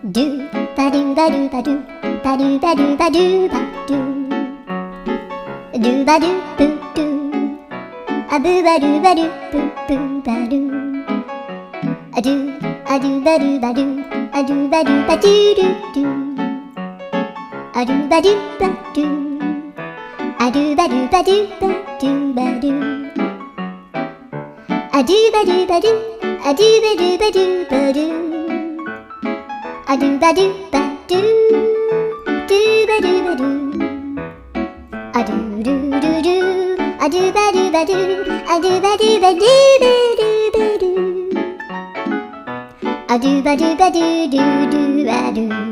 Do ba do ba do ba do ba do ba do ba do ba do do ba do boo do a boo ba do ba do boo boo ba do a do ba do ba do a do ba do ba do do do a do ba do ba do a do ba do ba do ba do ba do a do ba do ba do a do ba do ba do ba do a do ba do ba do do ba do ba do a do do do do a do ba do ba do a do ba do ba do ba do ba do a do ba do ba do do do ba do